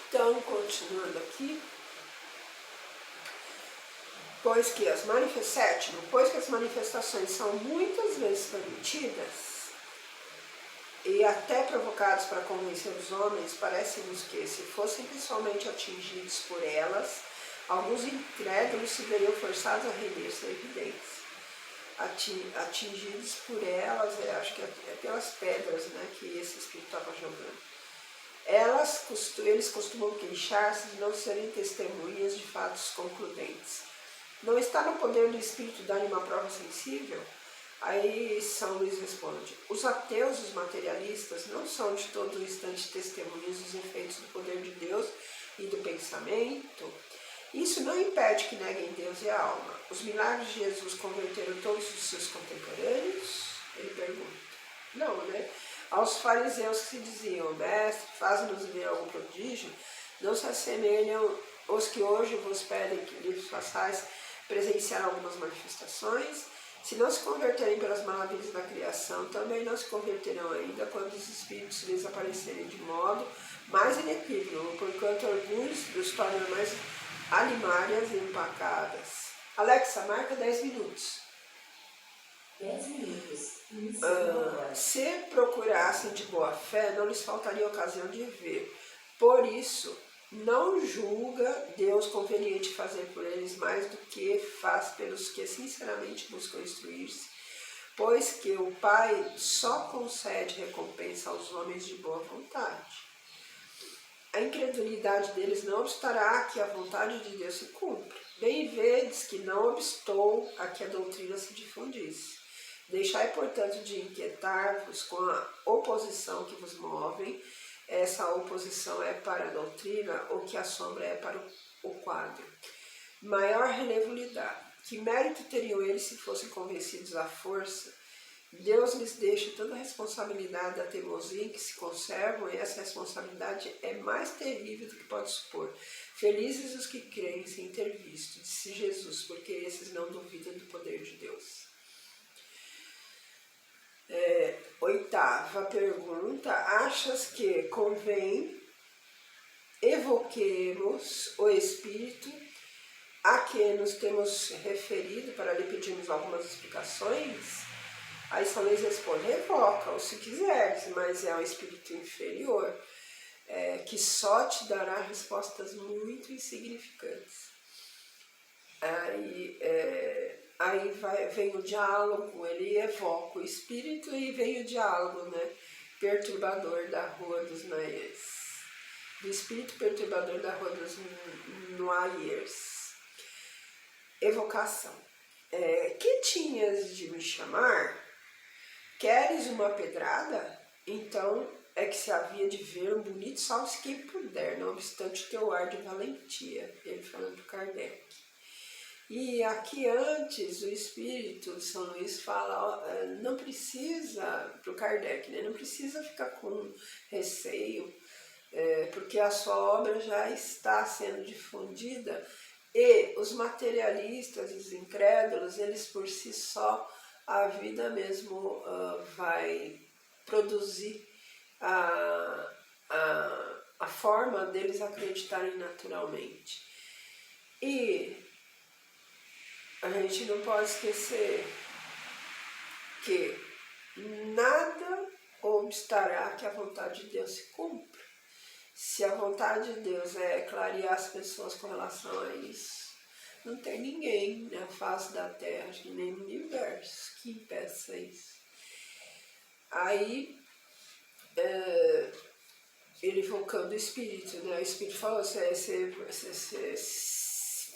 Então, continuando aqui, pois que as manifestações são muitas vezes permitidas e até provocadas para convencer os homens, parece-nos que, se fossem pessoalmente atingidos por elas, alguns incrédulos se veriam forçados a render-se à evidência. Atingidos por elas, acho que é pelas pedras, né, que esse espírito estava jogando. Eles costumam queixar-se de não serem testemunhas de fatos concludentes. Não está no poder do espírito dar uma prova sensível? Aí São Luís responde: os ateus, os materialistas, não são de todo instante testemunhas dos efeitos do poder de Deus e do pensamento. Isso não impede que neguem Deus e a alma. Os milagres de Jesus converteram todos os seus contemporâneos? Ele pergunta. Não, né? Aos fariseus que se diziam: mestre, faz-nos ver algum prodígio, não se assemelham os que hoje vos pedem que lhes façais presenciar algumas manifestações? Se não se converterem pelas maravilhas da criação, também não se converterão ainda quando os espíritos lhes aparecerem de modo mais inequívoco, porquanto alguns os tornam mais animárias e empacadas. Alexa, marca 10 minutos. 10 minutos. Se procurassem de boa fé, não lhes faltaria ocasião de ver. Por isso, não julga Deus conveniente fazer por eles mais do que faz pelos que sinceramente buscam instruir-se, pois que o Pai só concede recompensa aos homens de boa vontade. A incredulidade deles não obstará que a vontade de Deus se cumpra. Bem vedes que não obstou a que a doutrina se difundisse. Deixai, portanto, de inquietar-vos com a oposição que vos move. Essa oposição é para a doutrina, ou que a sombra é para o quadro. Maior relevo lhe dá. Que mérito teriam eles se fossem convencidos à força? Deus lhes deixa toda a responsabilidade da teimosia em que se conservam, e essa responsabilidade é mais terrível do que pode supor. Felizes os que creem sem ter visto, disse Jesus, porque esses não duvidam do poder de Deus. Oitava pergunta: achas que convém evoquemos o Espírito a que nos temos referido para lhe pedirmos algumas explicações? Aí São Luís responde: evoca-o se quiseres, mas é um espírito inferior, que só te dará respostas muito insignificantes. Aí vem o diálogo, ele evoca o espírito e vem o diálogo, né, perturbador da Rua dos Noiers. Do espírito perturbador da Rua dos Noiers. Evocação. Que tinhas de me chamar? Queres uma pedrada? Então é que se havia de ver um bonito salve-se quem puder, não obstante o teu ar de valentia. Ele falando para Kardec. E aqui antes o espírito de São Luís fala, não precisa, para o Kardec, né, não precisa ficar com receio, porque a sua obra já está sendo difundida e os materialistas, os incrédulos, eles por si só, a vida mesmo vai produzir a forma deles acreditarem naturalmente. E a gente não pode esquecer que nada obstará que a vontade de Deus se cumpra. Se a vontade de Deus é clarear as pessoas com relação a isso, não tem ninguém na face da Terra, acho que nem no universo, que impeça isso. Aí, ele evocando o Espírito, né? O Espírito falou, se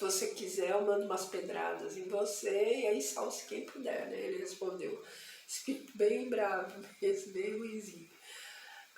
você quiser, eu mando umas pedradas em você, e aí salve-se quem puder, né? Ele respondeu, espírito bem bravo, bem ruimzinho.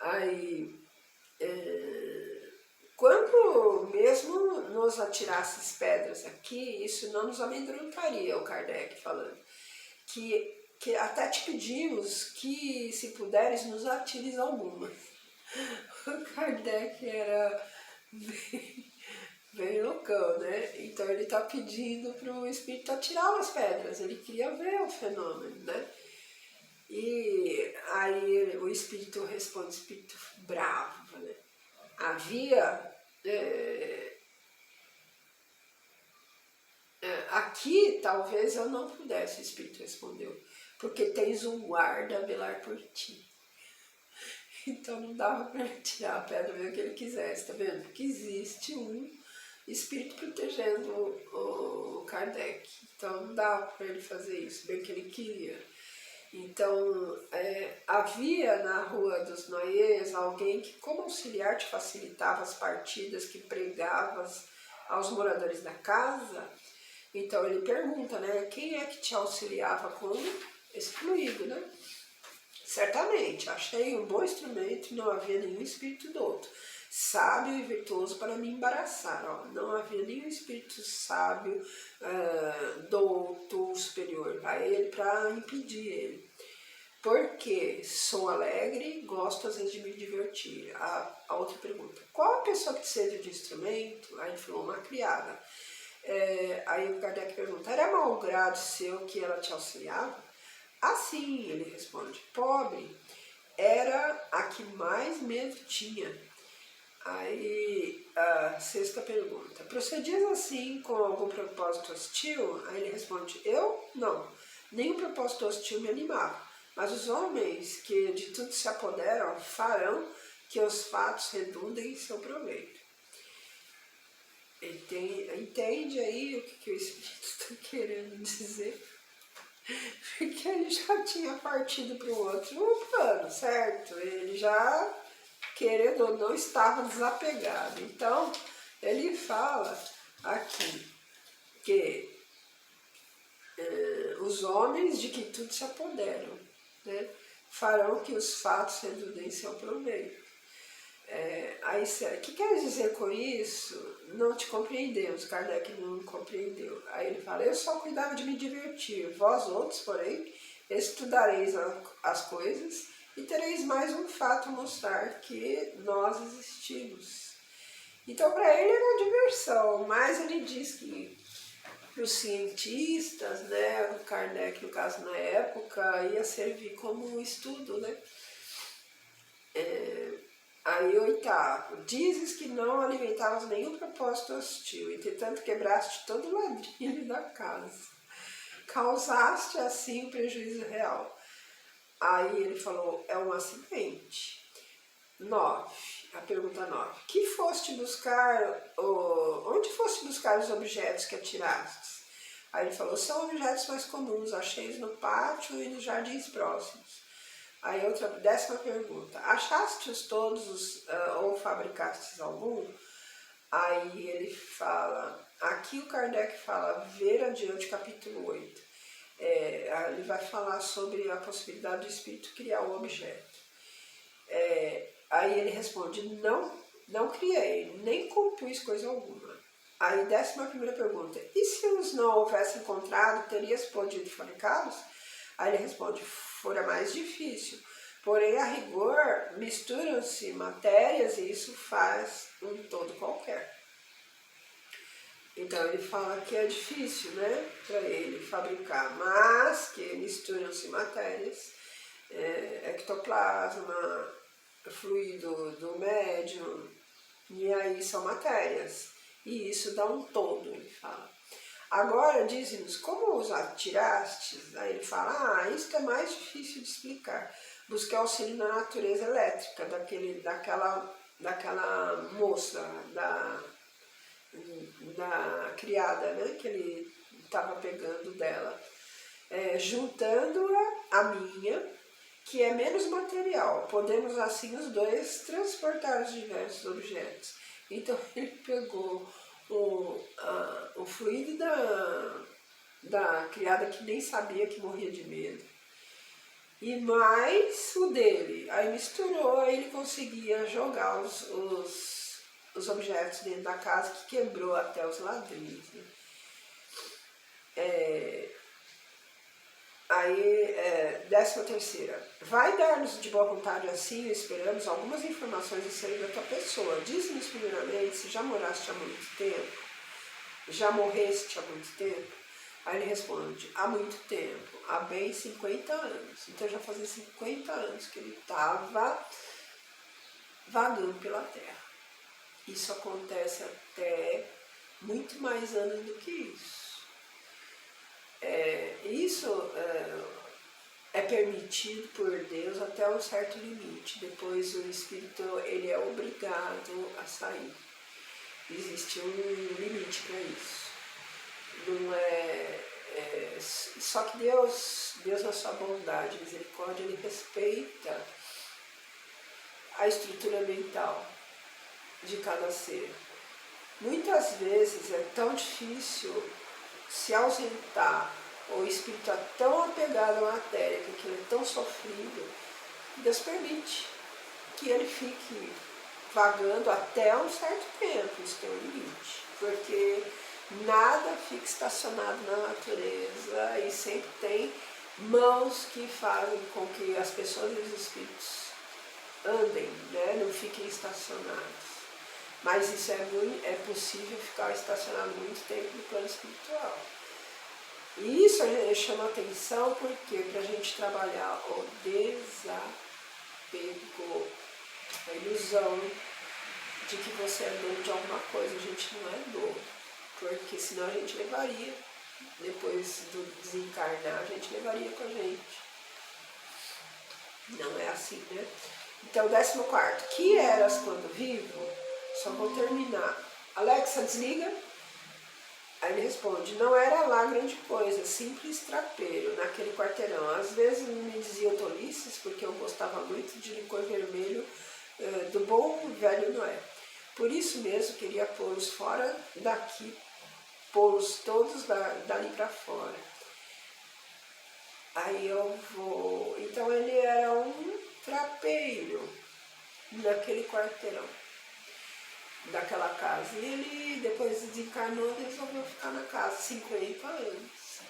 Aí, quando mesmo nos atirasses pedras aqui, isso não nos amedrontaria, o Kardec falando, que até te pedimos que, se puderes, nos atires algumas. O Kardec era bem loucão, né? Então ele está pedindo para o espírito atirar as pedras, ele queria ver o fenômeno, né? E aí o espírito responde, espírito bravo, né? Havia Aqui talvez eu não pudesse, o Espírito respondeu, porque tens um guarda a velar por ti. Então não dava para ele tirar a pedra mesmo que ele quisesse, tá vendo? Porque existe um espírito protegendo o Kardec. Então não dava para ele fazer isso, bem que ele queria. Então havia na Rua dos Noyers alguém que, como auxiliar, te facilitava as partidas, que pregava aos moradores da casa. Então ele pergunta, né, quem é que te auxiliava com esse fluido, né? Certamente, achei um bom instrumento e não havia nenhum espírito douto, sábio e virtuoso para me embaraçar. Ó, não havia nenhum espírito sábio, douto, superior a ele para impedir ele. Porque sou alegre, gosto às vezes de me divertir. A outra pergunta, qual a pessoa que serve de instrumento? Aí ele falou, uma criada. Aí o Kardec pergunta, era mau grado seu que ela te auxiliava? Assim, ele responde, pobre, era a que mais medo tinha. Aí, a sexta pergunta, procedias assim com algum propósito hostil? Aí ele responde, eu? Não, nenhum propósito hostil me animava, mas os homens que de tudo se apoderam farão que os fatos redundem em seu proveito. Entende aí o que o Espírito está querendo dizer? Porque ele já tinha partido para o outro plano, certo? Ele já, querendo ou não, estava desapegado. Então, ele fala aqui que os homens de que tudo se apoderam, né, farão que os fatos redundem em seu proveito. Aí, o que quer dizer com isso? Não te compreendemos, Kardec não compreendeu. Aí ele fala, eu só cuidava de me divertir, vós outros, porém, estudareis as coisas e tereis mais um fato a mostrar que nós existimos. Então, para ele era diversão, mas ele diz que os cientistas, né, o Kardec, no caso, na época, ia servir como estudo, né? Aí, oitavo, dizes que não alimentavas nenhum propósito hostil, entretanto quebraste todo o ladrilho da casa. Causaste assim um prejuízo real. Aí ele falou, é um acidente. 9, a pergunta 9. Que foste buscar, onde foste buscar os objetos que atiraste? Aí ele falou, são objetos mais comuns, achei-os no pátio e nos jardins próximos. Aí outra, 10ª pergunta, achaste-os todos ou fabricastes algum? Aí ele fala, aqui o Kardec fala, ver adiante capítulo 8. Ele vai falar sobre a possibilidade do espírito criar o objeto. Aí ele responde, não criei, nem compus coisa alguma. Aí 11ª pergunta, e se os não houvesse encontrado, terias podido fabricá-los? Aí ele responde, fora mais difícil, porém a rigor misturam-se matérias e isso faz um todo qualquer. Então ele fala que é difícil, né, para ele fabricar, mas que misturam-se matérias, ectoplasma, fluido do médium, e aí são matérias, e isso dá um todo, ele fala. Agora, diz-nos, como os atirastes? Aí ele fala, isso é mais difícil de explicar. Busquei auxílio na natureza elétrica, daquela moça, da criada, né, que ele estava pegando dela, juntando-a à minha, que é menos material. Podemos assim os dois transportar os diversos objetos. Então ele pegou o fluido da criada que nem sabia, que morria de medo, e mais o dele. Aí misturou, aí ele conseguia jogar os objetos dentro da casa, que quebrou até os ladrilhos, né? Aí, 13ª, vai dar-nos de boa vontade assim, esperamos algumas informações acerca da tua pessoa. Diz-nos primeiramente se já moraste há muito tempo, já morreste há muito tempo. Aí ele responde, há muito tempo, há bem 50 anos. Então já fazia 50 anos que ele estava vagando pela terra. Isso acontece até muito mais anos do que isso. Isso é permitido por Deus até um certo limite. Depois o espírito ele é obrigado a sair. Existe um limite para isso. Não só que Deus na sua bondade, misericórdia, ele respeita a estrutura mental de cada ser. Muitas vezes é tão difícil se ausentar, ou o espírito é tão apegado à matéria, que aquilo é tão sofrido, que Deus permite que ele fique vagando até um certo tempo. Isso tem um limite, porque nada fica estacionado na natureza e sempre tem mãos que fazem com que as pessoas e os espíritos andem, né? Não fiquem estacionados. Mas isso é possível ficar estacionado muito tempo no plano espiritual. E isso chama atenção porque para a gente trabalhar o desapego, a ilusão de que você é dono de alguma coisa. A gente não é dono, porque senão a gente levaria, depois do desencarnar, a gente levaria com a gente. Não é assim, né? Então, 14º. Que eras quando vivo? Só vou terminar. Alexa, desliga. Aí ele responde, não era lá grande coisa, simples trapeiro, naquele quarteirão. Às vezes me dizia tolices, porque eu gostava muito de licor vermelho do bom velho Noé. Por isso mesmo queria pô-los fora daqui, pô-los todos dali para fora. Aí eu vou... Então ele era um trapeiro naquele quarteirão daquela casa. E ele, depois desencarnou, resolveu ficar na casa 50 anos.